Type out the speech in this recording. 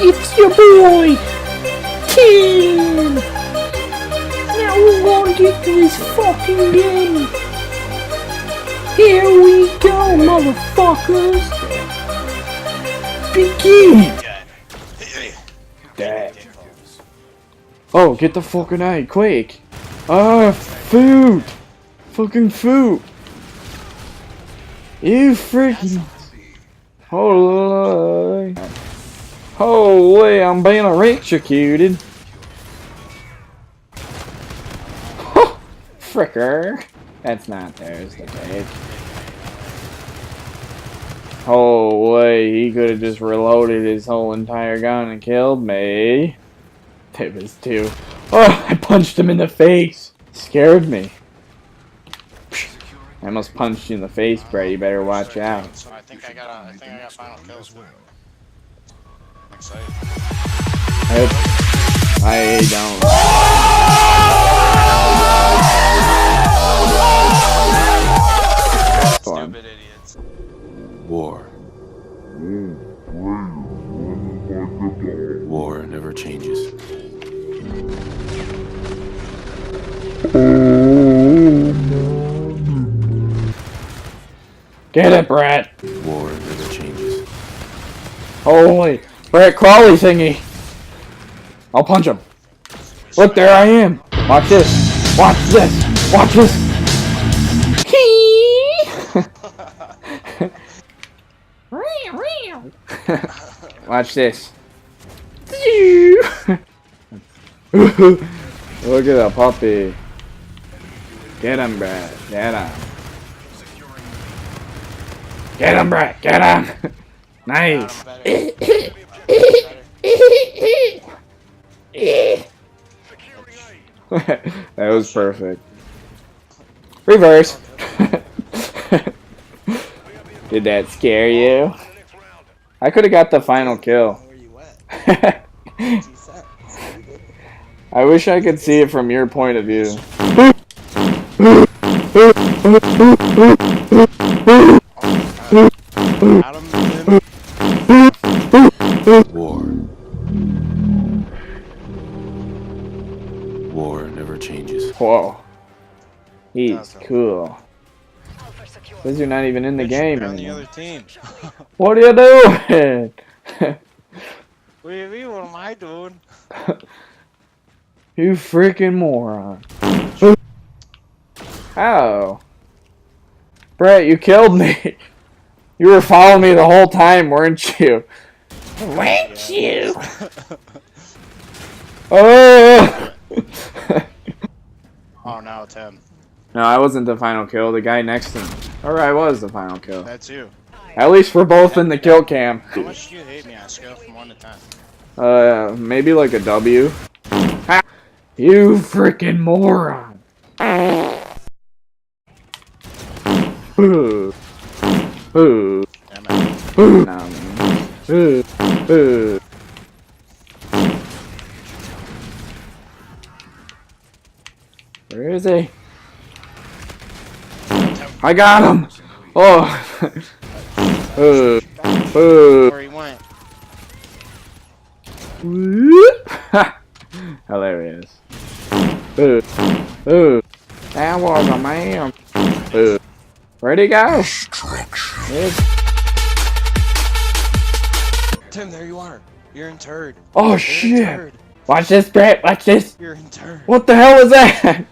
It's your boy, Tim! Now we're gonna get to this fucking game. Here we go, motherfuckers! Begin! Dad. Oh, get the fucking egg, quick! Ah, food! Fucking food! You freaking... Holy... Holy, I'm being electrocuted. Fricker. That's not theirs, the cake. Holy, he could have just reloaded his whole entire gun and killed me. It was too... Oh, I punched him in the face. Scared me. I almost punched you in the face, Brett. You better watch out. I think I got final kills. I'm excited. I don't. Stupid idiots. War. War never changes. Get it, Brett! War never changes. Holy, Brett Crawley thingy! I'll punch him. Look, there I am. Watch this. Watch this. Watch this. Watch this. Look at that puppy. Get him, Brett. Get him. Get him, Brett. Get him. Nice. That was perfect. Reverse. Did that scare you? I could have got the final kill. I wish I could see it from your point of view. War. War never changes. Whoa. He's cool. Says you're not even in the game You're on the anymore. other team. What are you doing? What do you mean? What am I doing? You freaking moron. How? Brett, you killed me. You were following me the whole time, weren't you? Weren't you? Oh! Oh, now it's him. No, I wasn't the final kill. The guy next to me. Or I was the final kill. That's you. At least we're both in the kill cam. How much do you hate me on a scale from 1 to 10? Maybe like a W. Ha! You freaking moron! Ooh. Ooh. Damn it. Ooh. Nah, man. Ooh. Ooh. Where is he? I got him! Oh! Ooh. Ooh. Where he went. Hilarious. Ooh. Ooh. That was a man. Ooh. Where'd he go? Tim, there you are. You're interred. Oh You're shit! interred. Watch this, Brett. Watch this. You're interred. What the hell was that?